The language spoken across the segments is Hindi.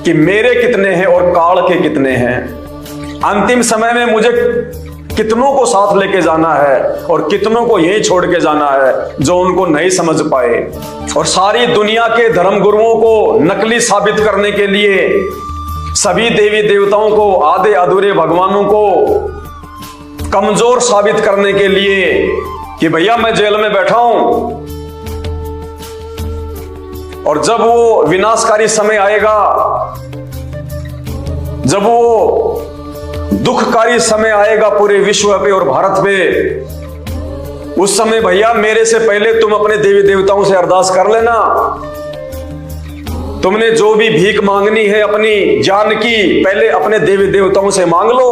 कि मेरे कितने हैं और काल के कितने हैं। अंतिम समय में मुझे कितनों को साथ लेके जाना है और कितनों को यहीं छोड़ के जाना है जो उनको नहीं समझ पाए। और सारी दुनिया के धर्म गुरुओं को नकली साबित करने के लिए, सभी देवी देवताओं को, आधे अधूरे भगवानों को कमजोर साबित करने के लिए कि भैया मैं जेल में बैठा हूं, और जब वो विनाशकारी समय आएगा, जब वो दुखकारी समय आएगा पूरे विश्व पे और भारत पे, उस समय भैया मेरे से पहले तुम अपने देवी देवताओं से अरदास कर लेना। तुमने जो भी भीख मांगनी है अपनी जान की, पहले अपने देवी देवताओं से मांग लो,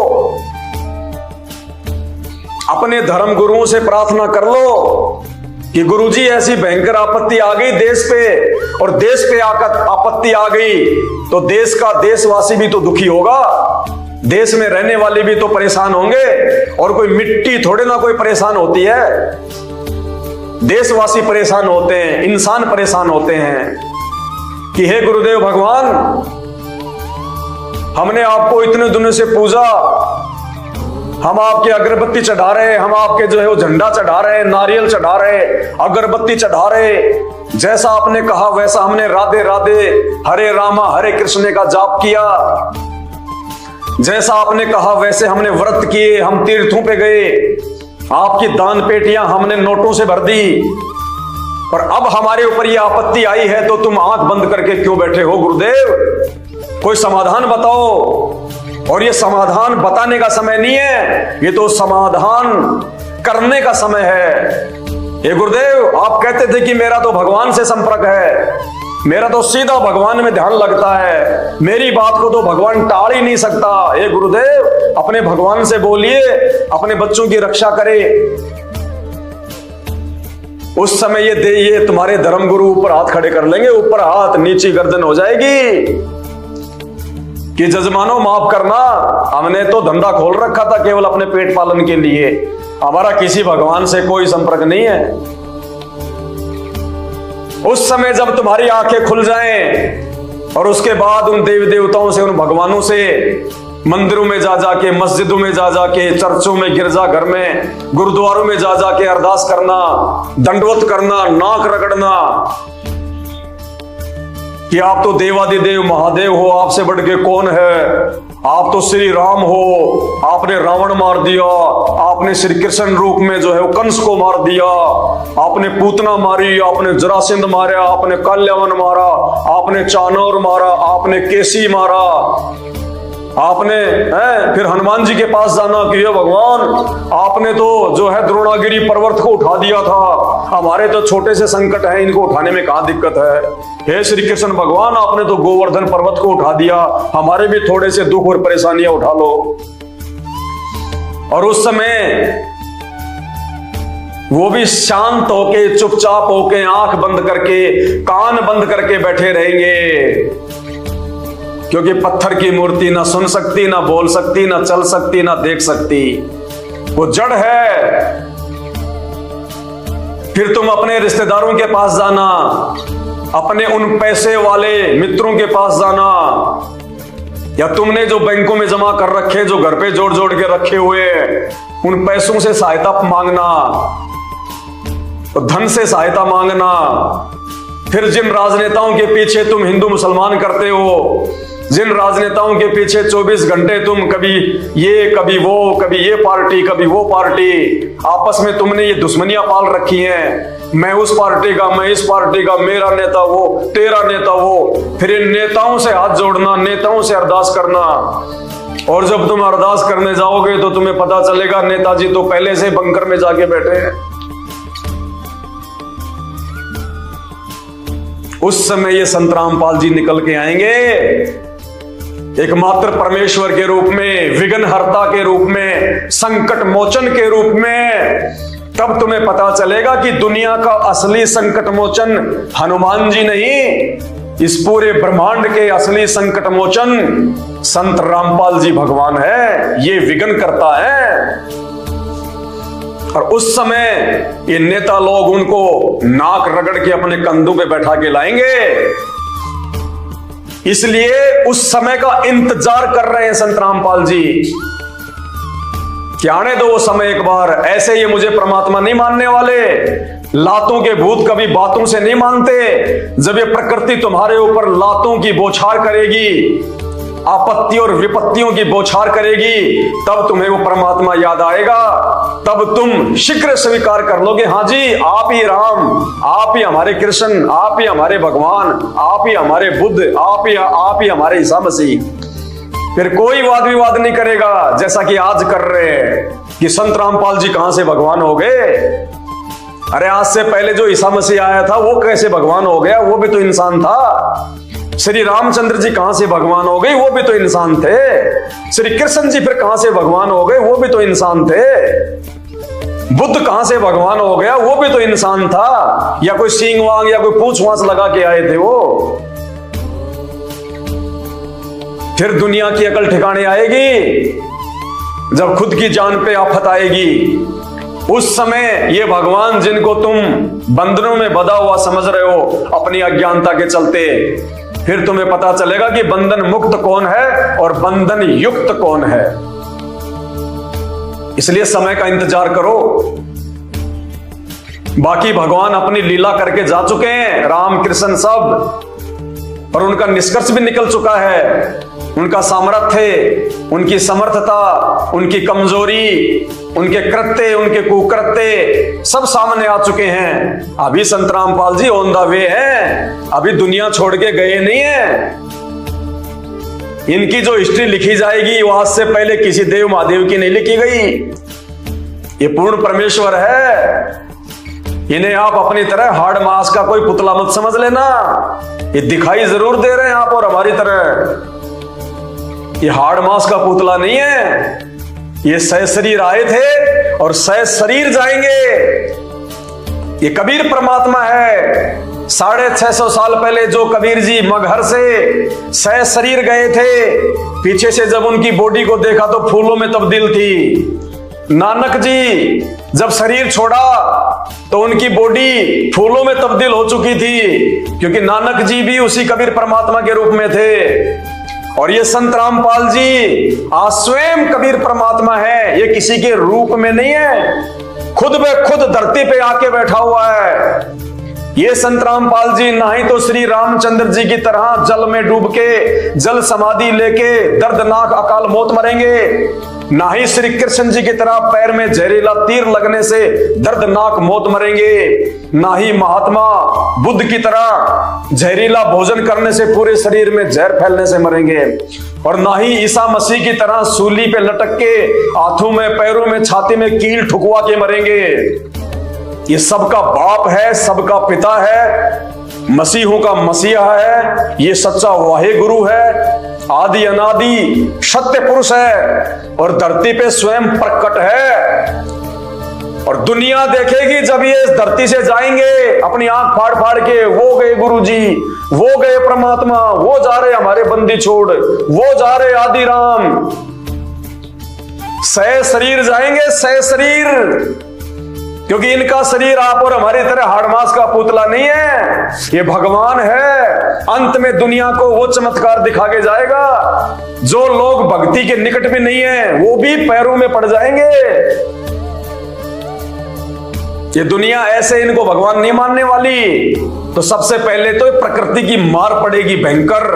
अपने धर्म गुरुओं से प्रार्थना कर लो कि गुरुजी ऐसी भयंकर आपत्ति आ गई देश पे, और देश पे आकर आपत्ति आ गई तो देश का देशवासी भी तो दुखी होगा, देश में रहने वाले भी तो परेशान होंगे, और कोई मिट्टी थोड़े ना कोई परेशान होती है, देशवासी परेशान होते हैं, इंसान परेशान होते हैं कि हे गुरुदेव भगवान, हमने आपको इतने दिनों से पूजा, हम आपके अगरबत्ती चढ़ा रहे, हम आपके जो है वो झंडा चढ़ा रहे, नारियल चढ़ा रहे, अगरबत्ती चढ़ा रहे, जैसा आपने कहा वैसा हमने राधे राधे हरे रामा हरे कृष्ण का जाप किया, जैसा आपने कहा वैसे हमने व्रत किए, हम तीर्थों पे गए, आपकी दान पेटियां हमने नोटों से भर दी, और अब हमारे ऊपर ये आपत्ति आई है तो तुम आंख बंद करके क्यों बैठे हो गुरुदेव? कोई समाधान बताओ। और ये समाधान बताने का समय नहीं है, ये तो समाधान करने का समय है। ये गुरुदेव आप कहते थे कि मेरा तो भगवान से संपर्क है, मेरा तो सीधा भगवान में ध्यान लगता है, मेरी बात को तो भगवान टाल ही नहीं सकता। ये गुरुदेव अपने भगवान से बोलिए, अपने बच्चों की रक्षा करे। उस समय ये तुम्हारे धर्म गुरु ऊपर हाथ खड़े कर लेंगे, ऊपर हाथ नीची गर्दन हो जाएगी कि जजमानो माफ करना, हमने तो धंधा खोल रखा था केवल अपने पेट पालन के लिए, हमारा किसी भगवान से कोई संपर्क नहीं है। उस समय जब तुम्हारी आंखें खुल जाएं और उसके बाद उन देवी देवताओं से, उन भगवानों से मंदिरों में जा जाके, मस्जिदों में जा जाके, चर्चों में, गिरजा घर में, गुरुद्वारों में जा जाके अरदास करना, दंडवत करना, नाक रगड़ना कि आप तो देवादिदेव महादेव हो, आपसे बढ़ के कौन है, आप तो श्री राम हो, आपने रावण मार दिया, आपने श्री कृष्ण रूप में जो है वो कंस को मार दिया, आपने पूतना मारी, आपने जरासंध मारा, आपने काल्यावन मारा, आपने चाणूर मारा, आपने केसी मारा, आपने फिर हनुमान जी के पास जाना कि ये भगवान आपने तो जो है द्रोणागिरी पर्वत को उठा दिया था, हमारे तो छोटे से संकट है, इनको उठाने में कहां दिक्कत है। हे श्री कृष्ण भगवान आपने तो गोवर्धन पर्वत को उठा दिया, हमारे भी थोड़े से दुख और परेशानियां उठा लो। और उस समय वो भी शांत होके, चुपचाप होके, आंख बंद करके, कान बंद करके बैठे रहेंगे, क्योंकि पत्थर की मूर्ति ना सुन सकती, ना बोल सकती, ना चल सकती, ना देख सकती, वो जड़ है। फिर तुम अपने रिश्तेदारों के पास जाना, अपने उन पैसे वाले मित्रों के पास जाना, या तुमने जो बैंकों में जमा कर रखे, जो घर पे जोड़ जोड़ के रखे हुए, उन पैसों से सहायता मांगना, तो धन से सहायता मांगना। फिर जिन राजनेताओं के पीछे तुम हिंदू मुसलमान करते हो, जिन राजनेताओं के पीछे 24 घंटे तुम कभी ये कभी वो, कभी ये पार्टी कभी वो पार्टी, आपस में तुमने ये दुश्मनियां पाल रखी हैं, मैं उस पार्टी का, मैं इस पार्टी का, मेरा नेता वो, तेरा नेता वो। फिर इन नेताओं से हाथ जोड़ना, नेताओं से अरदास करना, और जब तुम अरदास करने जाओगे तो तुम्हें पता चलेगा नेताजी तो पहले से बंकर में जाके बैठे हैं। उस समय ये संत रामपाल जी निकल के आएंगे, एकमात्र परमेश्वर के रूप में, विघ्नहर्ता के रूप में, संकट मोचन के रूप में। तब तुम्हें पता चलेगा कि दुनिया का असली संकट मोचन हनुमान जी नहीं, इस पूरे ब्रह्मांड के असली संकट मोचन संत रामपाल जी भगवान है, ये विघ्न करता है। और उस समय ये नेता लोग उनको नाक रगड़ के अपने कंधों पे बैठा के लाएंगे इसलिए उस समय का इंतजार कर रहे हैं संत रामपाल जी कि आने दो वो समय एक बार। ऐसे ये मुझे परमात्मा नहीं मानने वाले, लातों के भूत कभी बातों से नहीं मानते। जब ये प्रकृति तुम्हारे ऊपर लातों की बौछार करेगी, आपत्ति और विपत्तियों की बौछार करेगी, तब तुम्हें वो परमात्मा याद आएगा। तब तुम शीघ्र स्वीकार कर लोगे, हाँ जी आप ही राम, आप ही हमारे कृष्ण, आप ही हमारे भगवान, आप ही हमारे बुद्ध, आप ही हमारे ईसा मसीह। फिर कोई वाद विवाद नहीं करेगा जैसा कि आज कर रहे हैं कि संत रामपाल जी कहां से भगवान हो गए। अरे आज से पहले जो ईसा मसीह आया था वो कैसे भगवान हो गया, वो भी तो इंसान था। श्री रामचंद्र जी कहां से भगवान हो गए, वो भी तो इंसान थे। श्री कृष्ण जी फिर कहां से भगवान हो गए, वो भी तो इंसान थे। बुद्ध कहां से भगवान हो गया, वो भी तो इंसान था। या कोई सींग वांग या कोई पूंछ वांस लगा के आए थे वो। फिर दुनिया की अकल ठिकाने आएगी जब खुद की जान पे आफत आएगी। उस समय ये भगवान जिनको तुम बंधनों में बंधा हुआ समझ रहे हो अपनी अज्ञानता के चलते, फिर तुम्हें पता चलेगा कि बंधन मुक्त कौन है और बंधन युक्त कौन है। इसलिए समय का इंतजार करो। बाकी भगवान अपनी लीला करके जा चुके हैं, राम कृष्ण सब, और उनका निष्कर्ष भी निकल चुका है। उनका सामर्थ्य, उनकी समर्थता, उनकी कमजोरी, उनके कृत्य, उनके कुकृत्य सब सामने आ चुके हैं। अभी संत Rampal ji on the way हैं, अभी दुनिया छोड़ के गए नहीं है। इनकी जो हिस्ट्री लिखी जाएगी वो आज से पहले किसी देव महादेव की नहीं लिखी गई। ये पूर्ण परमेश्वर है। इन्हें आप अपनी तरह हाड़ मास का कोई पुतला मत समझ लेना। ये दिखाई जरूर दे रहे हैं आप और हमारी तरह, ये हाड़ मास का पुतला नहीं है। ये सहशरीर आए थे और सहशरीर जाएंगे। ये कबीर परमात्मा है। 650 साल पहले जो कबीर जी मगहर से सहशरीर गए थे, पीछे से जब उनकी बॉडी को देखा तो फूलों में तब्दील थी। नानक जी जब शरीर छोड़ा तो उनकी बॉडी फूलों में तब्दील हो चुकी थी, क्योंकि नानक जी भी उसी कबीर परमात्मा के रूप में थे। और ये संत रामपाल जी आज स्वयं कबीर परमात्मा है। ये किसी के रूप में नहीं है, खुद ब खुद धरती पे आके बैठा हुआ है। ये संत रामपाल जी ना ही तो श्री रामचंद्र जी की तरह जल में डूब के जल समाधि लेके दर्दनाक अकाल मौत मरेंगे, ना ही श्री कृष्ण जी की तरह पैर में जहरीला तीर लगने से दर्दनाक मौत मरेंगे, ना ही महात्मा बुद्ध की तरह जहरीला भोजन करने से पूरे शरीर में जहर फैलने से मरेंगे, और ना ही ईसा मसीह की तरह सूली पे लटक के हाथों में पैरों में छाती में कील ठुकवा के मरेंगे। ये सबका बाप है, सबका पिता है, मसीहों का मसीहा है। ये सच्चा वाहे गुरु है, आदि अनादि सत्य पुरुष है और धरती पे स्वयं प्रकट है। और दुनिया देखेगी जब ये इस धरती से जाएंगे अपनी आंख फाड़ फाड़ के, वो गए गुरु जी, वो गए परमात्मा, वो जा रहे हमारे बंदी छोड़, वो जा रहे आदि राम। सह शरीर जाएंगे, सह शरीर, क्योंकि इनका शरीर आप और हमारी तरह हाड़मास का पुतला नहीं है। ये भगवान है। अंत में दुनिया को वो चमत्कार दिखा के जाएगा जो लोग भक्ति के निकट भी नहीं है वो भी पैरों में पड़ जाएंगे। ये दुनिया ऐसे इनको भगवान नहीं मानने वाली। तो सबसे पहले तो प्रकृति की मार पड़ेगी भयंकर।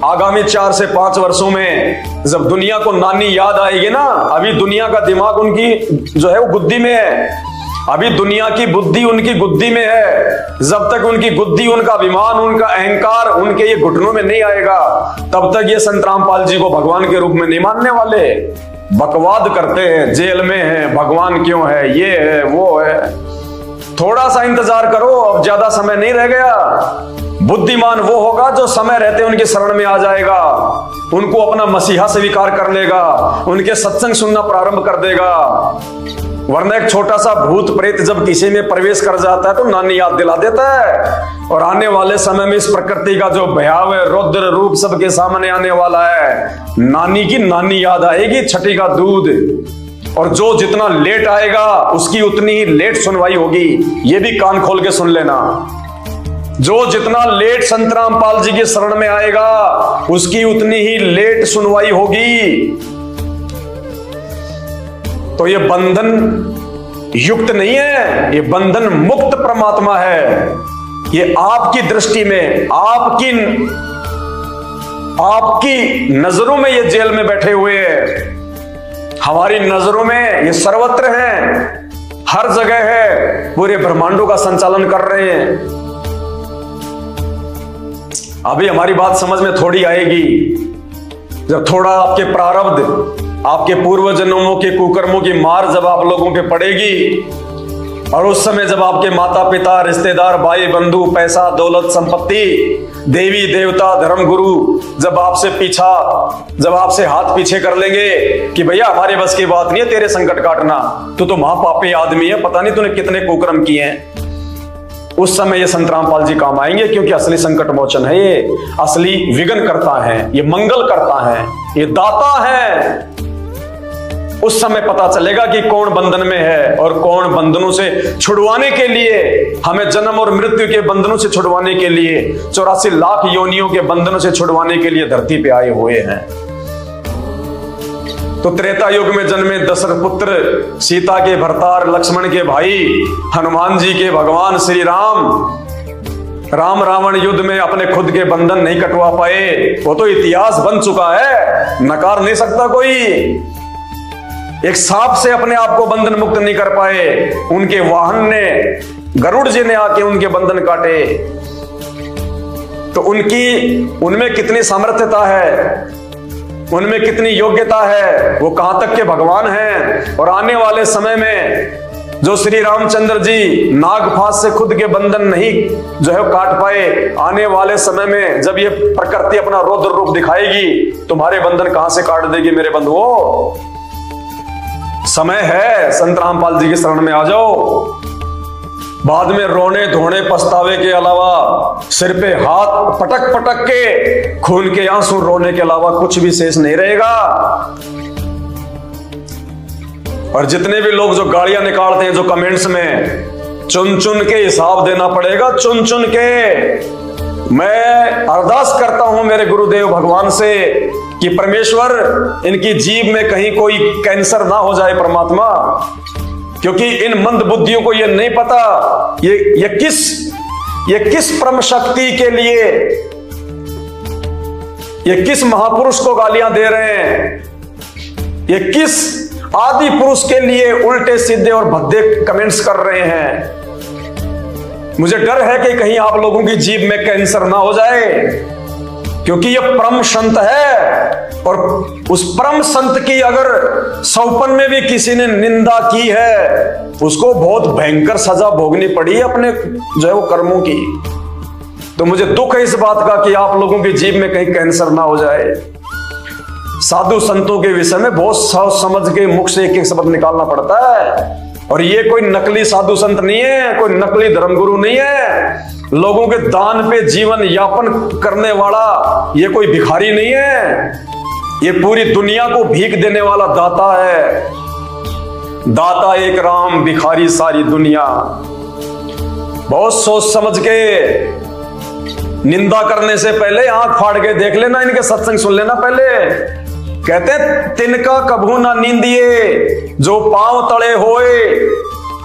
आगामी 4 से 5 वर्षों में जब दुनिया को नानी याद आएगी ना, अभी दुनिया का दिमाग उनकी जो है वो गुद्दी में है, अभी दुनिया की बुद्धि उनकी गुद्दी में है। जब तक उनकी गुद्दी, उनका अभिमान, उनका अहंकार उनके ये घुटनों में नहीं आएगा, तब तक ये संत रामपाल जी को भगवान के रूप में नहीं मानने वाले। बकवाद करते हैं, जेल में है, भगवान क्यों है, ये है, वो है। थोड़ा सा इंतजार करो, अब ज्यादा समय नहीं रह गया। बुद्धिमान वो होगा जो समय रहते उनके शरण में आ जाएगा, उनको अपना मसीहा स्वीकार कर लेगा, उनके सत्संग सुनना प्रारंभ कर देगा। वरना एक छोटा सा भूत प्रेत जब किसी में प्रवेश कर जाता है तो नानी याद दिला देता है। और आने वाले समय में इस प्रकृति का जो भयावह रौद्र रूप सबके सामने आने वाला है, नानी की नानी याद आएगी, छठी का दूध। और जो जितना लेट आएगा उसकी उतनी ही लेट सुनवाई होगी। ये भी कान खोल के सुन लेना। जो जितना लेट संत रामपाल जी की शरण में आएगा उसकी उतनी ही लेट सुनवाई होगी। तो ये बंधन युक्त नहीं है, ये बंधन मुक्त परमात्मा है। ये आपकी दृष्टि में, आपकी नजरों में ये जेल में बैठे हुए हैं। हमारी नजरों में ये सर्वत्र हैं, हर जगह है, पूरे ब्रह्मांडों का संचालन कर रहे हैं। अभी हमारी बात समझ में थोड़ी आएगी जब थोड़ा आपके प्रारब्ध, आपके पूर्व जन्मों के कुकर्मों की मार जब आप लोगों पे पड़ेगी, और उस समय जब आपके माता पिता, रिश्तेदार, भाई बंधु, पैसा, दौलत, संपत्ति, देवी देवता, धर्म गुरु जब आपसे हाथ पीछे कर लेंगे कि भैया हमारे बस की बात नहीं है तेरे संकट काटना, तू तो महापापी आदमी है, पता नहीं तूने कितने कुकर्म किए हैं, उस समय ये संत रामपाल जी काम आएंगे। क्योंकि असली संकट मोचन है, ये असली विघ्न करता है, ये मंगल करता है, ये दाता है। उस समय पता चलेगा कि कौन बंधन में है और कौन बंधनों से छुड़वाने के लिए, हमें जन्म और मृत्यु के बंधनों से छुड़वाने के लिए, 84 लाख योनियों के बंधनों से छुड़वाने के लिए धरती पे आए हुए हैं। तो त्रेता युग में जन्मे दशरथ पुत्र, सीता के भरतार, लक्ष्मण के भाई, हनुमान जी के भगवान श्री राम रावण युद्ध में अपने खुद के बंधन नहीं कटवा पाए। वो तो इतिहास बन चुका है, नकार नहीं सकता कोई। एक सांप से अपने आप को बंधन मुक्त नहीं कर पाए, उनके वाहन ने, गरुड़ जी ने आके उनके बंधन काटे। तो उनमें कितनी सामर्थ्यता है, उनमें कितनी योग्यता है, वो कहां तक के भगवान हैं। और आने वाले समय में जो श्री रामचंद्र जी नागफास से खुद के बंधन नहीं जो है काट पाए, आने वाले समय में जब ये प्रकृति अपना रौद्र रूप दिखाएगी, तुम्हारे बंधन कहां से काट देगी मेरे बंधुओं। समय है, संत रामपाल जी की शरण में आ जाओ। बाद में रोने धोने पछतावे के अलावा, सिर पे हाथ पटक पटक के खून के आंसू रोने के अलावा कुछ भी शेष नहीं रहेगा। और जितने भी लोग जो गालियां निकालते हैं, जो कमेंट्स में, चुन चुन के हिसाब देना पड़ेगा, चुन चुन के। मैं अरदास करता हूं मेरे गुरुदेव भगवान से कि परमेश्वर इनकी जीभ में कहीं कोई कैंसर ना हो जाए परमात्मा, क्योंकि इन मंद बुद्धियों को ये नहीं पता ये किस परम शक्ति के लिए, ये किस महापुरुष को गालियां दे रहे हैं, ये किस आदि पुरुष के लिए उल्टे सीधे और भद्दे कमेंट्स कर रहे हैं। मुझे डर है कि कहीं आप लोगों की जीभ में कैंसर ना हो जाए, क्योंकि ये परम संत है। और उस परम संत की अगर सौपन में भी किसी ने निंदा की है, उसको बहुत भयंकर सजा भोगनी पड़ी है अपने जो है वो कर्मों की। तो मुझे दुख है इस बात का कि आप लोगों की जीभ में कहीं कैंसर ना हो जाए। साधु संतों के विषय में बहुत सोच समझ के मुख से एक एक शब्द निकालना पड़ता है। और ये कोई नकली साधु संत नहीं है, कोई नकली धर्मगुरु नहीं है, लोगों के दान पे जीवन यापन करने वाला ये कोई भिखारी नहीं है, ये पूरी दुनिया को भीख देने वाला दाता है। दाता एक राम, भिखारी सारी दुनिया। बहुत सोच समझ के निंदा करने से पहले आंख फाड़ के देख लेना, इनके सत्संग सुन लेना पहले। कहते तिनका कभू ना नींदिए जो पांव तले होए।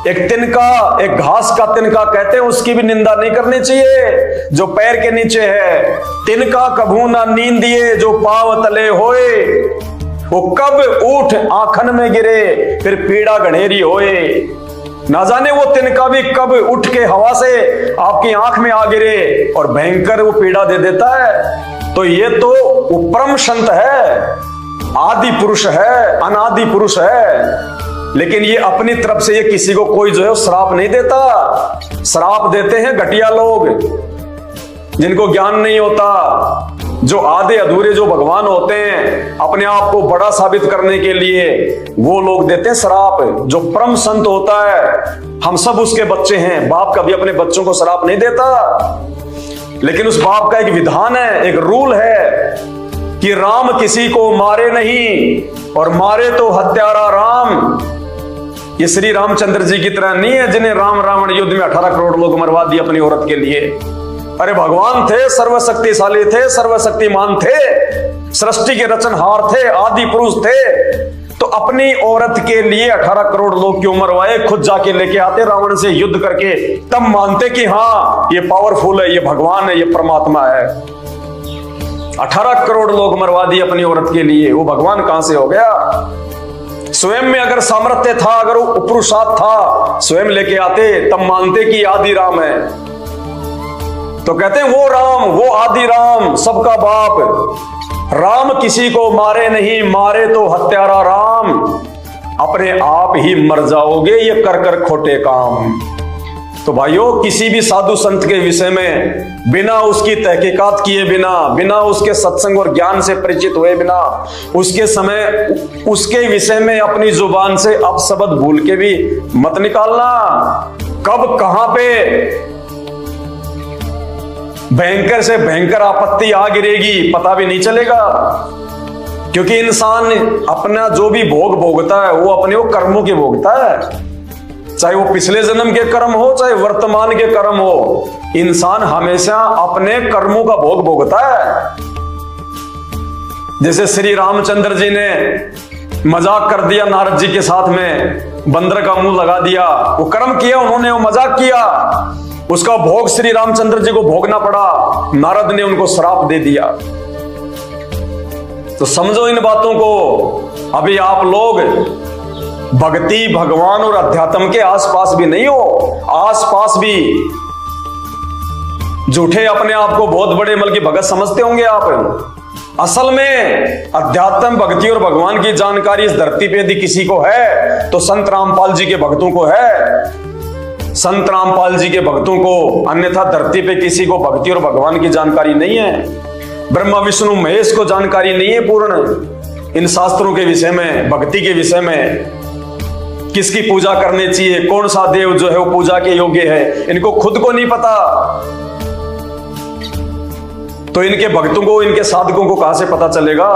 एक तिनका, एक घास का तिनका कहते हैं, उसकी भी निंदा नहीं करनी चाहिए जो पैर के नीचे है। तिनका कभू ना नींदिए जो पांव तले होए, वो कब ऊठ आंखन में गिरे फिर पीड़ा गणेरी होए। ना जाने वो तिनका भी कब उठ के हवा से आपकी आंख में आ गिरे और भयंकर वो पीड़ा दे देता है। तो ये तो वो परम संत है, आदि पुरुष है, अनादि पुरुष है। लेकिन ये अपनी तरफ से ये किसी को कोई जो है श्राप नहीं देता। श्राप देते हैं घटिया लोग जिनको ज्ञान नहीं होता, जो आधे अधूरे जो भगवान होते हैं, अपने आप को बड़ा साबित करने के लिए वो लोग देते हैं श्राप। जो परम संत होता है, हम सब उसके बच्चे हैं। बाप कभी अपने बच्चों को श्राप नहीं देता, लेकिन उस बाप का एक विधान है, एक रूल है कि राम किसी को मारे नहीं और मारे तो हत्यारा राम। ये श्री रामचंद्र जी की तरह नहीं है जिन्हें राम रावण युद्ध में 18 करोड़ लोग मरवा दिए अपनी औरत के लिए। अरे भगवान थे, सर्वशक्तिशाली थे, सर्वशक्तिमान थे, सृष्टि के रचनहार थे, आदि पुरुष थे। तो अपनी औरत के लिए 18 करोड़ लोग क्यों मरवाए? खुद जाके लेके आते रावण से युद्ध करके, तब मानते कि हाँ ये पावरफुल है, ये भगवान है, ये परमात्मा है। 18 करोड़ लोग मरवा दिए अपनी औरत के लिए, वो भगवान कहां से हो गया? स्वयं में अगर सामर्थ्य था, अगर वो पुरुषार्थ था, स्वयं लेके आते, तब मानते कि आदि राम है। तो कहते हैं वो राम, वो आदि राम, सबका बाप। राम किसी को मारे नहीं, मारे तो हत्यारा राम। अपने आप ही मर जाओगे ये कर कर खोटे काम। तो भाइयों, किसी भी साधु संत के विषय में बिना उसकी तहकीकात किए बिना, बिना उसके सत्संग और ज्ञान से परिचित हुए बिना, उसके विषय में अपनी जुबान से अपशब्द भूल के भी मत निकालना। कब कहां पे भयंकर से भयंकर आपत्ति आ गिरेगी पता भी नहीं चलेगा। क्योंकि इंसान अपना जो भी भोग भोगता है वो अपने वो कर्मों के भोगता है, चाहे वो पिछले जन्म के कर्म हो, चाहे वर्तमान के कर्म हो। इंसान हमेशा अपने कर्मों का भोग भोगता है। जैसे श्री रामचंद्र जी ने मजाक कर दिया नारद जी के साथ में, बंदर का मुंह लगा दिया, वो कर्म किया उन्होंने, वो मजाक किया, उसका भोग श्री रामचंद्र जी को भोगना पड़ा। नारद ने उनको श्राप दे दिया। तो समझो इन बातों को। अभी आप लोग भक्ति, भगवान और अध्यात्म के आसपास भी नहीं हो, आसपास भी झूठे अपने आप को बहुत बड़े मल की भगत समझते होंगे आप। असल में अध्यात्म, भक्ति और भगवान की जानकारी इस धरती पे यदि किसी को है तो संत रामपाल जी के भक्तों को है। संत रामपाल जी के भक्तों को, अन्यथा धरती पे किसी को भक्ति और भगवान की जानकारी नहीं है। ब्रह्मा विष्णु महेश को जानकारी नहीं है पूर्ण इन शास्त्रों के विषय में, भक्ति के विषय में, किसकी पूजा करनी चाहिए, कौन सा देव जो है वो पूजा के योग्य है, इनको खुद को नहीं पता। तो इनके भक्तों को, इनके साधकों को कहां से पता चलेगा?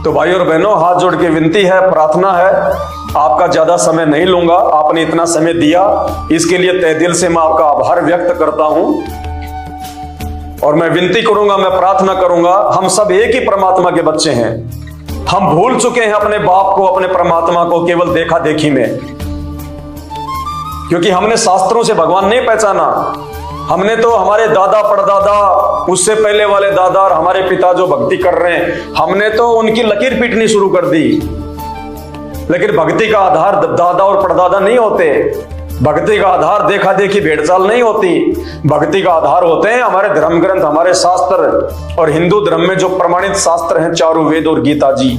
तो भाई और बहनों, हाथ जोड़ के विनती है, प्रार्थना है, आपका ज्यादा समय नहीं लूंगा, आपने इतना समय दिया, इसके लिए तहे दिल से मैं आपका आभार व्यक्त करता हूं। और मैं विनती करूंगा, मैं प्रार्थना करूंगा, हम सब एक ही परमात्मा के बच्चे हैं। हम भूल चुके हैं अपने बाप को, अपने परमात्मा को केवल देखा देखी में, क्योंकि हमने शास्त्रों से भगवान नहीं पहचाना। हमने तो हमारे दादा परदादा, उससे पहले वाले दादा और हमारे पिता जो भक्ति कर रहे हैं, हमने तो उनकी लकीर पीटनी शुरू कर दी। लेकिन भक्ति का आधार दादा और परदादा नहीं होते, भक्ति का आधार देखा देखी भेड़चाल नहीं होती। भक्ति का आधार होते हैं हमारे धर्म ग्रंथ, हमारे शास्त्र। और हिंदू धर्म में जो प्रमाणित शास्त्र हैं, चारों वेद और गीता जी,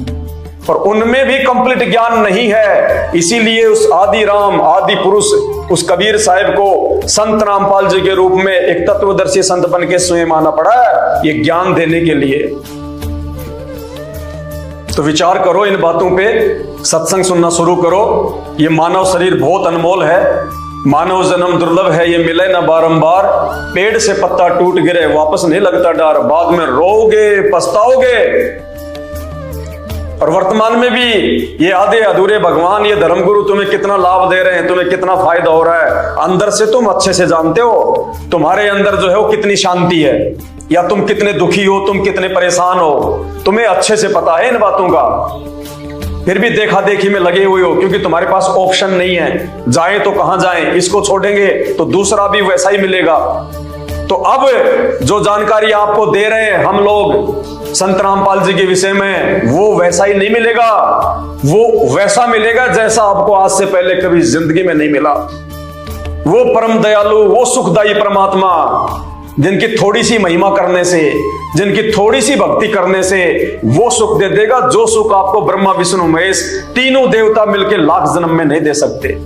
और उनमें भी कंप्लीट ज्ञान नहीं है। इसीलिए उस आदि राम, आदि पुरुष, उस कबीर साहब को संत रामपाल जी के रूप में एक तत्वदर्शी संत बन के स्वयं आना पड़ा है, ये ज्ञान देने के लिए। तो विचार करो इन बातों पे, सत्संग सुनना शुरू करो। ये मानव शरीर बहुत अनमोल है, मानव जन्म दुर्लभ है, ये मिले ना बारंबार। पेड़ से पत्ता टूट गिरे वापस नहीं लगता डर, बाद में रोओगे पछताओगे। और वर्तमान में भी ये आधे अधूरे भगवान, ये धर्मगुरु तुम्हें कितना लाभ दे रहे हैं, तुम्हें कितना फायदा हो रहा है, अंदर से तुम अच्छे से जानते हो। तुम्हारे अंदर जो है वो कितनी शांति है, या तुम कितने दुखी हो, तुम कितने परेशान हो, तुम्हें अच्छे से पता है इन बातों का। फिर भी देखा देखी में लगे हुए हो, क्योंकि तुम्हारे पास ऑप्शन नहीं है। जाएं तो कहां जाएं, इसको छोड़ेंगे तो दूसरा भी वैसा ही मिलेगा। तो अब जो जानकारी आपको दे रहे हैं हम लोग संत रामपाल जी के विषय में, वो वैसा ही नहीं मिलेगा। वो वैसा मिलेगा जैसा आपको आज से पहले कभी जिंदगी में नहीं मिला। वो परम दयालु, वो सुखदायी परमात्मा, जिनकी थोड़ी सी महिमा करने से, जिनकी थोड़ी सी भक्ति करने से वो सुख दे देगा, जो सुख आपको ब्रह्मा विष्णु महेश तीनों देवता मिलकर लाख जन्म में नहीं दे सकते।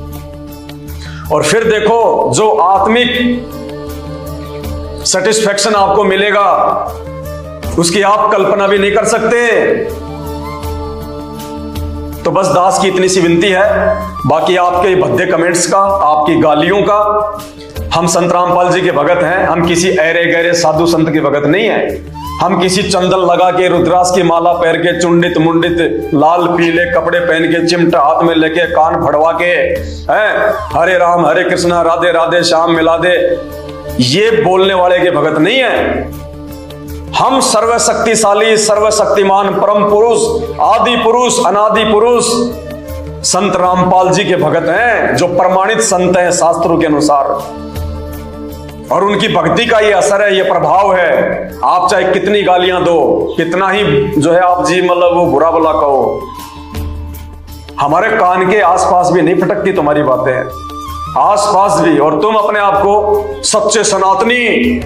और फिर देखो, जो आत्मिक सेटिस्फैक्शन आपको मिलेगा, उसकी आप कल्पना भी नहीं कर सकते। तो बस दास की इतनी सी विनती है, बाकी आपके भद्दे कमेंट्स का, आपकी गालियों का, हम संत रामपाल जी के भगत हैं, हम किसी ऐरे गहरे साधु संत के भगत नहीं है। हम किसी चंदन लगा के, रुद्राक्ष की माला पहन के, चुंडित मुंडित लाल पीले कपड़े पहन के, चिमटा हाथ में लेके, कान फड़वा के, हैं हरे राम हरे कृष्णा राधे राधे श्याम मिला दे, ये बोलने वाले के भगत नहीं है। हम सर्वशक्तिशाली, सर्वशक्तिमान परम पुरुष, आदि पुरुष, अनादि पुरुष संत रामपाल जी के भगत हैं, जो प्रमाणित संत हैं शास्त्रों के अनुसार। और उनकी भक्ति का ये असर है, ये प्रभाव है। आप चाहे कितनी गालियां दो, कितना ही जो है आप जी मतलब वो बुरा भला कहो, हमारे कान के आसपास भी नहीं फटकती तुम्हारी बातें, आसपास भी। और तुम अपने आप को सच्चे सनातनी,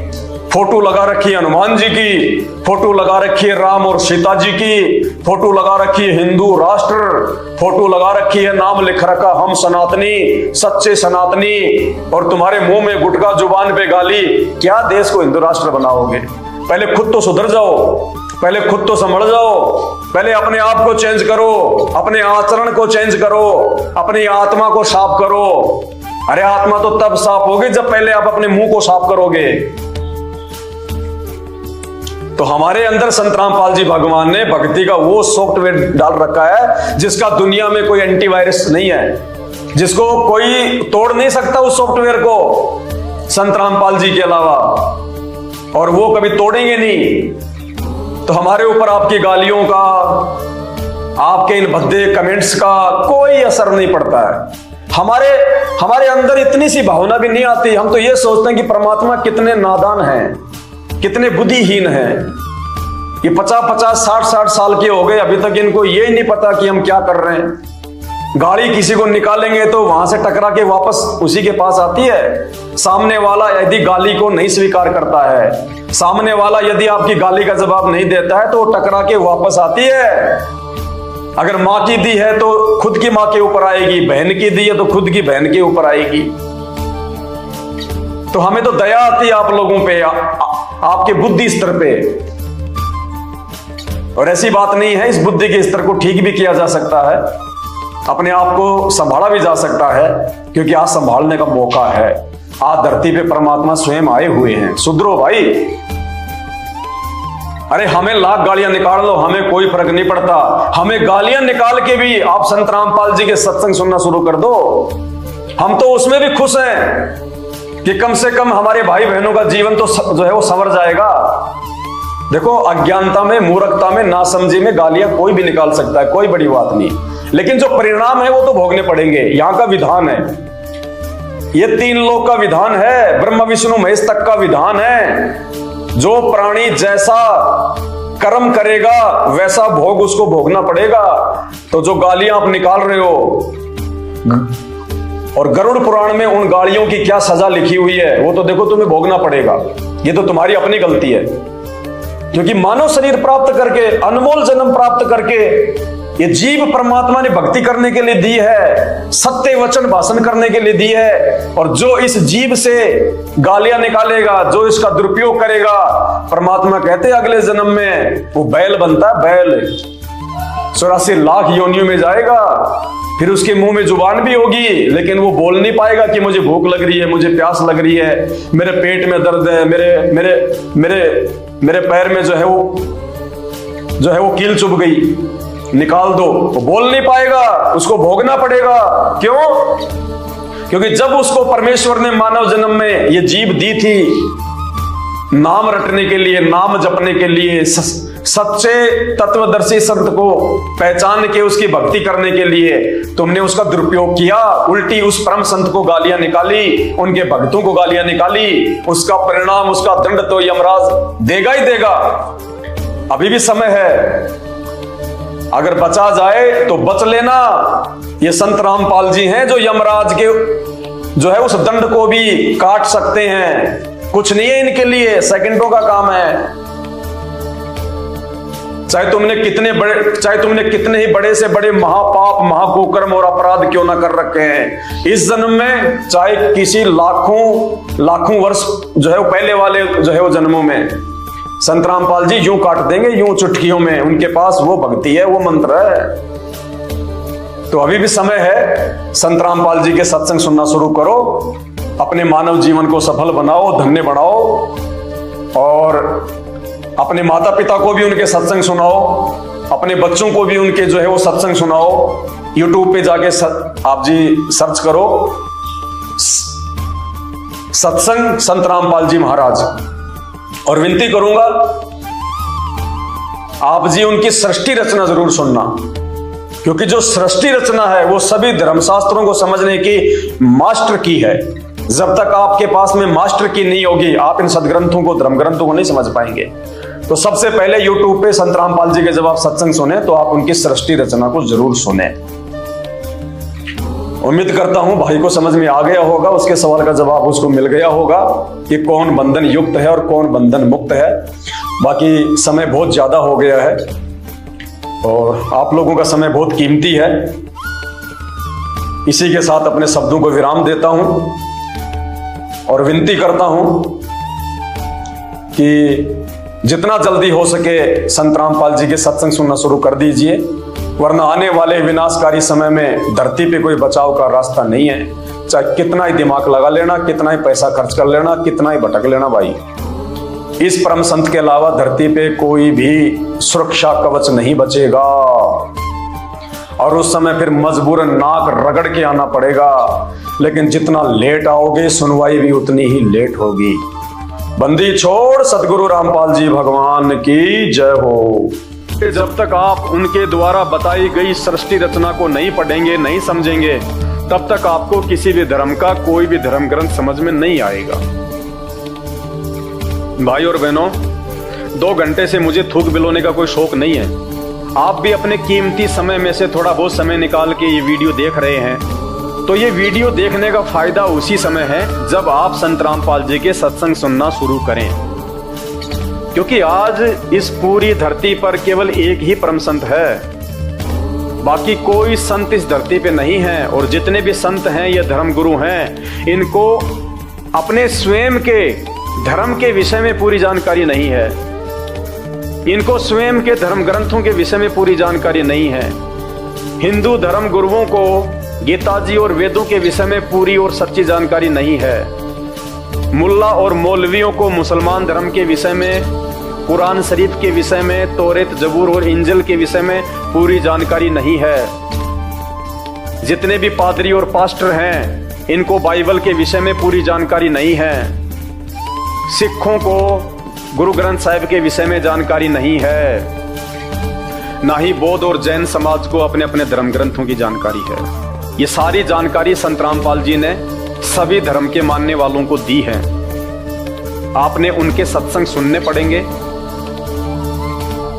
फोटो लगा रखी है हनुमान जी की, फोटो लगा रखी है राम और सीता जी की, फोटो लगा रखी है हिंदू राष्ट्र, फोटो लगा रखी है, नाम लिख रखा हम सनातनी, सच्चे सनातनी, और तुम्हारे मुंह में गुटखा, जुबान पे गाली। क्या देश को हिंदू राष्ट्र बनाओगे? पहले खुद तो सुधर जाओ, पहले खुद तो संभल जाओ, पहले अपने आप को चेंज करो, अपने आचरण को चेंज करो, अपनी आत्मा को साफ करो। अरे आत्मा तो तब साफ होगी जब पहले आप अपने मुंह को साफ करोगे। तो हमारे अंदर संत रामपाल जी भगवान ने भक्ति का वो सॉफ्टवेयर डाल रखा है जिसका दुनिया में कोई एंटीवायरस नहीं है, जिसको कोई तोड़ नहीं सकता उस सॉफ्टवेयर को संत रामपाल जी के अलावा, और वो कभी तोड़ेंगे नहीं। तो हमारे ऊपर आपकी गालियों का, आपके इन भद्दे कमेंट्स का कोई असर नहीं पड़ता है। हमारे अंदर इतनी सी भावना भी नहीं आती। हम तो ये सोचते हैं कि परमात्मा कितने नादान हैं, कितने बुद्धिहीन हैं। ये 50-50, 60-60 साल के हो गए, अभी तक इनको ये नहीं पता कि हम क्या कर रहे हैं। गाड़ी किसी को निकालेंगे तो वहां से टकरा के वापस उसी के पास आती है। सामने वाला यदि गाली को नहीं स्वीकार करता है, सामने वाला यदि आपकी गाली का जवाब नहीं देता है, तो टकरा के वापस आती है। अगर माँ की दी है तो खुद की माँ के ऊपर आएगी, बहन की दी है तो खुद की बहन के ऊपर आएगी। तो हमें तो दया आती है आप लोगों पे, आपके बुद्धि स्तर पे। और ऐसी बात नहीं है, इस बुद्धि के स्तर को ठीक भी किया जा सकता है, अपने आप को संभाला भी जा सकता है, क्योंकि आज संभालने का मौका है। आज धरती पे परमात्मा स्वयं आए हुए हैं। सुधरो भाई। अरे हमें लाख गालियां निकाल लो, हमें कोई फर्क नहीं पड़ता। हमें गालियां निकाल के भी आप संत रामपाल जी के सत्संग सुनना शुरू कर दो, हम तो उसमें भी खुश हैं कि कम से कम हमारे भाई बहनों का जीवन तो जो है वो संवर जाएगा। देखो, अज्ञानता में, मूर्खता में, नासमझी में गालियां कोई भी निकाल सकता है, कोई बड़ी बात नहीं, लेकिन जो परिणाम है वो तो भोगने पड़ेंगे। यहां का विधान है, ये 3 लोक का विधान है, ब्रह्मा विष्णु महेश तक का विधान है। जो प्राणी जैसा कर्म करेगा वैसा भोग उसको भोगना पड़ेगा। तो जो गालियां आप निकाल रहे हो, और गरुड़ पुराण में उन गालियों की क्या सजा लिखी हुई है वो तो देखो, तुम्हें भोगना पड़ेगा। ये तो तुम्हारी अपनी गलती है, क्योंकि मानव शरीर प्राप्त करके, अनमोल जन्म प्राप्त करके, ये जीव परमात्मा ने भक्ति करने के लिए दी है, सत्य वचन भाषण करने के लिए दी है। और जो इस जीव से गालियां निकालेगा, जो इसका दुरुपयोग करेगा, परमात्मा कहते हैं अगले जन्म में वो बैल बनता है, बैल 84 लाख योनियों में जाएगा। फिर उसके मुंह में जुबान भी होगी, लेकिन वो बोल नहीं पाएगा कि मुझे भूख लग रही है, मुझे प्यास लग रही है, मेरे पेट में दर्द है, मेरे पैर में जो है वो कील चुभ गई, निकाल दो। वो बोल नहीं पाएगा, उसको भोगना पड़ेगा। क्यों? क्योंकि जब उसको परमेश्वर ने मानव जन्म में ये जीव दी थी, नाम रटने के लिए, नाम जपने के लिए, सच्चे तत्वदर्शी संत को पहचान के उसकी भक्ति करने के लिए, तुमने उसका दुरुपयोग किया, उल्टी उस परम संत को गालियां निकाली, उनके भक्तों को गालियां निकाली। उसका परिणाम, उसका दंड तो यमराज देगा ही देगा। अभी भी समय है, अगर बचा जाए तो बच लेना। ये संत रामपाल जी हैं जो यमराज के जो है उस दंड को भी काट सकते हैं। कुछ नहीं है इनके लिए, सेकंडों का काम है। चाहे तुमने कितने ही बड़े से बड़े महापाप, महाकुकर्म और अपराध क्यों ना कर रखे हैं इस जन्म में, चाहे किसी लाखों वर्ष जो है वो पहले वाले जो है वो जन्मों में, संत रामपाल जी यूं काट देंगे, यूं चुटकियों में। उनके पास वो भक्ति है, वो मंत्र है। तो अभी भी समय है, संत रामपाल जी के सत्संग सुनना शुरू करो, अपने मानव जीवन को सफल बनाओ, धन्य बनाओ, और अपने माता पिता को भी उनके सत्संग सुनाओ, अपने बच्चों को भी उनके जो है वो सत्संग सुनाओ। YouTube पे जाके आप जी सर्च करो सत्संग संत रामपाल जी महाराज। और विनती करूंगा आप जी उनकी सृष्टि रचना जरूर सुनना, क्योंकि जो सृष्टि रचना है वो सभी धर्मशास्त्रों को समझने की मास्टर की है। जब तक आपके पास में मास्टर की नहीं होगी आप इन सदग्रंथों को, धर्म ग्रंथों को नहीं समझ पाएंगे। तो सबसे पहले YouTube पे संत रामपाल जी के जब आप सत्संग सुने तो आप उनकी सृष्टि रचना को जरूर सुने। उम्मीद करता हूं भाई को समझ में आ गया होगा, उसके सवाल का जवाब उसको मिल गया होगा कि कौन बंधन युक्त है और कौन बंधन मुक्त है। बाकी समय बहुत ज्यादा हो गया है और आप लोगों का समय बहुत कीमती है। इसी के साथ अपने शब्दों को विराम देता हूं और विनती करता हूं कि जितना जल्दी हो सके संत रामपाल जी के सत्संग सुनना शुरू कर दीजिए, वरना आने वाले विनाशकारी समय में धरती पे कोई बचाव का रास्ता नहीं है। चाहे कितना ही दिमाग लगा लेना, कितना ही पैसा खर्च कर लेना, कितना ही भटक लेना भाई, इस परम संत के अलावा धरती पे कोई भी सुरक्षा कवच नहीं बचेगा। और उस समय फिर मजबूरन नाक रगड़ के आना पड़ेगा, लेकिन जितना लेट आओगे सुनवाई भी उतनी ही लेट होगी। बंदी छोड़ सतगुरु रामपाल जी भगवान की जय हो। जब तक आप उनके द्वारा बताई गई सृष्टि रचना को नहीं पढ़ेंगे, नहीं समझेंगे, तब तक आपको किसी भी धर्म का कोई भी धर्म ग्रंथ समझ में नहीं आएगा। भाई और बहनों, 2 घंटे से मुझे थूक बिलोने का कोई शौक नहीं है। आप भी अपने कीमती समय में से थोड़ा बहुत समय निकाल के ये वीडियो देख रहे हैं, तो ये वीडियो देखने का फायदा उसी समय है जब आप संत रामपाल जी के सत्संग सुनना शुरू करें। क्योंकि आज इस पूरी धरती पर केवल एक ही परम संत है, बाकी कोई संत इस धरती पे नहीं है। और जितने भी संत हैं ये धर्म गुरु हैं, इनको अपने स्वयं के धर्म के विषय में पूरी जानकारी नहीं है, इनको स्वयं के धर्म ग्रंथों के विषय में पूरी जानकारी नहीं है। हिंदू धर्म गुरुओं को गीता जी और वेदों के विषय में पूरी और सच्ची जानकारी नहीं है। मुल्ला और मौलवियों को मुसलमान धर्म के विषय में, कुरान शरीफ के विषय में, तौरेत जबूर और इंजिल के विषय में पूरी जानकारी नहीं है। जितने भी पादरी और पास्टर हैं इनको बाइबल के विषय में पूरी जानकारी नहीं है। सिखों को गुरु ग्रंथ साहिब के विषय में जानकारी नहीं है, ना ही बौद्ध और जैन समाज को अपने अपने धर्म ग्रंथों की जानकारी है। ये सारी जानकारी संत रामपाल जी ने सभी धर्म के मानने वालों को दी है। आपने उनके सत्संग सुनने पड़ेंगे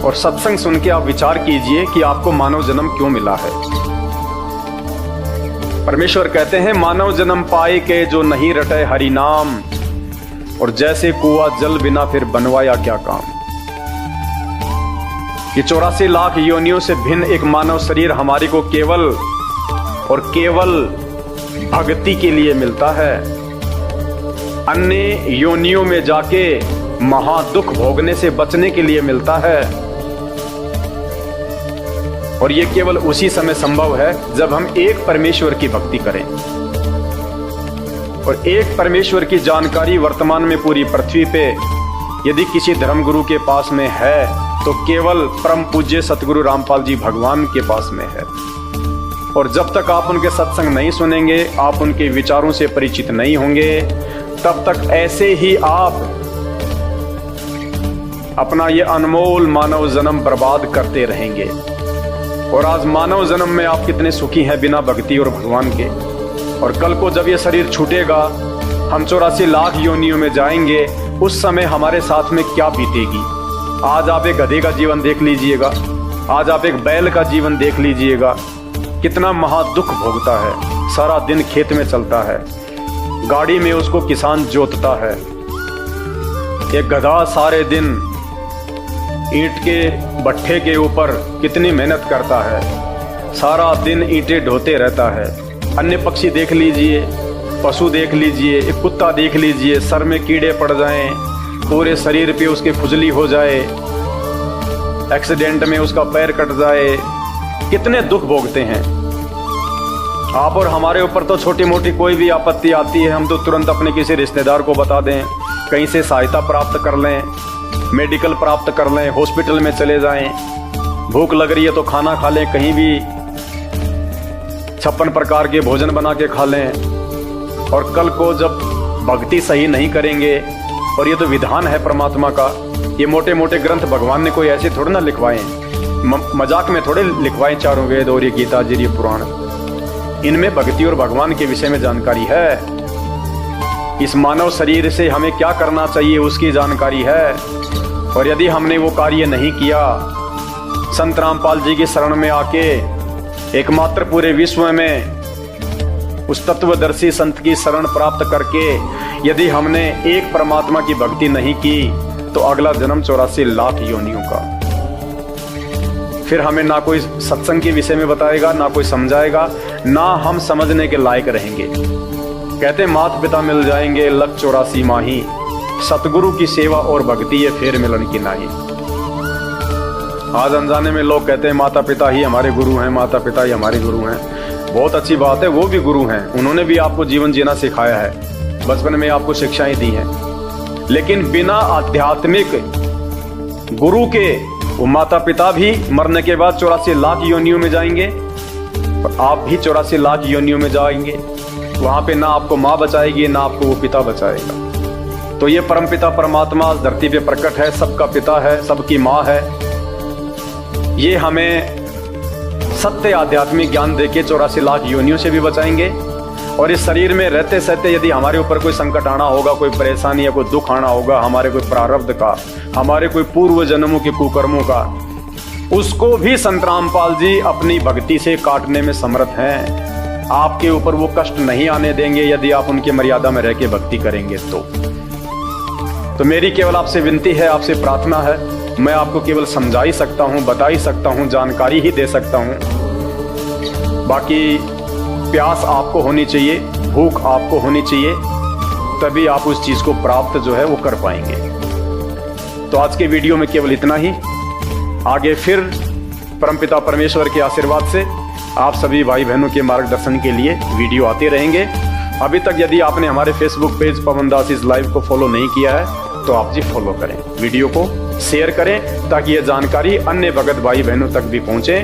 और सत्संग सुन के आप विचार कीजिए कि आपको मानव जन्म क्यों मिला है। परमेश्वर कहते हैं, मानव जन्म पाए के जो नहीं रटे हरि नाम, और जैसे कुआं जल बिना फिर बनवाया क्या काम। ये 84 लाख योनियों से भिन्न एक मानव शरीर हमारी को केवल और केवल भक्ति के लिए मिलता है। अन्य योनियों में जाके महादुख भोगने से बचने के लिए मिलता है। और ये केवल उसी समय संभव है जब हम एक परमेश्वर की भक्ति करें। और एक परमेश्वर की जानकारी वर्तमान में पूरी पृथ्वी पे यदि किसी धर्मगुरु के पास में है तो केवल परम पूज्य सतगुरु रामपाल जी भगवान के पास में है। और जब तक आप उनके सत्संग नहीं सुनेंगे, आप उनके विचारों से परिचित नहीं होंगे, तब तक ऐसे ही आप अपना ये अनमोल मानव जन्म बर्बाद करते रहेंगे। और आज मानव जन्म में आप कितने सुखी हैं बिना भक्ति और भगवान के। और कल को जब ये शरीर छूटेगा, हम 84 लाख योनियों में जाएंगे, उस समय हमारे साथ में क्या बीतेगी। आज आप एक गधे का जीवन देख लीजिएगा, आज आप एक बैल का जीवन देख लीजिएगा, कितना महादुख भोगता है। सारा दिन खेत में चलता है, गाड़ी में उसको किसान जोतता है। एक गधा सारे दिन ईंट के भट्ठे के ऊपर कितनी मेहनत करता है, सारा दिन ईंटें ढोते रहता है। अन्य पक्षी देख लीजिए, पशु देख लीजिए, एक कुत्ता देख लीजिए, सर में कीड़े पड़ जाएं, पूरे शरीर पे उसके खुजली हो जाए, एक्सीडेंट में उसका पैर कट जाए, कितने दुख भोगते हैं। आप और हमारे ऊपर तो छोटी मोटी कोई भी आपत्ति आती है, हम तो तुरंत अपने किसी रिश्तेदार को बता दें, कहीं से सहायता प्राप्त कर लें, मेडिकल प्राप्त कर लें, हॉस्पिटल में चले जाएं। भूख लग रही है तो खाना खा लें, कहीं भी 56 प्रकार के भोजन बना के खा लें। और कल को जब भक्ति सही नहीं करेंगे, और ये तो विधान है परमात्मा का, ये मोटे मोटे ग्रंथ भगवान ने कोई ऐसे थोड़े ना लिखवाए, मजाक में थोड़े लिखवाए चारों वेद और ये गीता जी ये पुराण, इनमें भक्ति और भगवान के विषय में जानकारी है। इस मानव शरीर से हमें क्या करना चाहिए उसकी जानकारी है, और यदि हमने वो कार्य नहीं किया, संत रामपाल जी की शरण में आके एकमात्र पूरे विश्व में उस तत्वदर्शी संत की शरण प्राप्त करके यदि हमने एक परमात्मा की भक्ति नहीं की, तो अगला जन्म 84 लाख योनियों का। फिर हमें ना कोई सत्संग के विषय में बताएगा, ना कोई समझाएगा, ना हम समझने के लायक रहेंगे। कहते माता पिता मिल जाएंगे लख 84 माही, सतगुरु की सेवा और भक्ति ये फेर मिलन की नाही। आज अनजाने में लोग कहते हैं माता पिता ही हमारे गुरु हैं, माता पिता ही हमारे गुरु हैं। बहुत अच्छी बात है, वो भी गुरु हैं, उन्होंने भी आपको जीवन जीना सिखाया है, बचपन में आपको शिक्षाएं दी हैं। लेकिन बिना आध्यात्मिक गुरु के वो माता पिता भी मरने के बाद 84 लाख योनियों में जाएंगे, और आप भी 84 लाख योनियों में जाएंगे। वहां पे ना आपको माँ बचाएगी, ना आपको वो पिता बचाएगा। तो ये परम पिता परमात्मा धरती पे प्रकट है, सबका पिता है, सबकी माँ है। ये हमें सत्य आध्यात्मिक ज्ञान देके 84 लाख योनियों से भी बचाएंगे। और इस शरीर में रहते सहते यदि हमारे ऊपर कोई संकट आना होगा, कोई परेशानी या कोई दुख आना होगा, हमारे कोई प्रारब्ध का, हमारे कोई पूर्व जन्मों के कुकर्मों का, उसको भी संत रामपाल जी अपनी भक्ति से काटने में समर्थ हैं। आपके ऊपर वो कष्ट नहीं आने देंगे यदि आप उनकी मर्यादा में रह के भक्ति करेंगे। तो मेरी केवल आपसे विनती है, आपसे प्रार्थना है, मैं आपको केवल समझा ही सकता हूँ, बता ही सकता हूँ, जानकारी ही दे सकता हूँ। बाकी प्यास आपको होनी चाहिए, भूख आपको होनी चाहिए, तभी आप उस चीज को प्राप्त जो है वो कर पाएंगे। तो आज के वीडियो में केवल इतना ही। आगे फिर परमपिता परमेश्वर के आशीर्वाद से आप सभी भाई बहनों के मार्गदर्शन के लिए वीडियो आते रहेंगे। अभी तक यदि आपने हमारे Facebook page Pawan Das is live को फॉलो नहीं किया है तो आप जी फॉलो करें, वीडियो को शेयर करें, ताकि यह जानकारी अन्य भगत भाई बहनों तक भी पहुंचे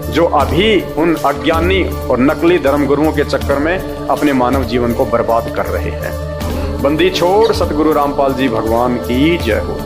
जो अभी उन अज्ञानी और नकली धर्मगुरुओं के चक्कर में अपने मानव जीवन को बर्बाद कर रहे हैं। बंदी छोड़ सतगुरु रामपाल जी भगवान की जय हो।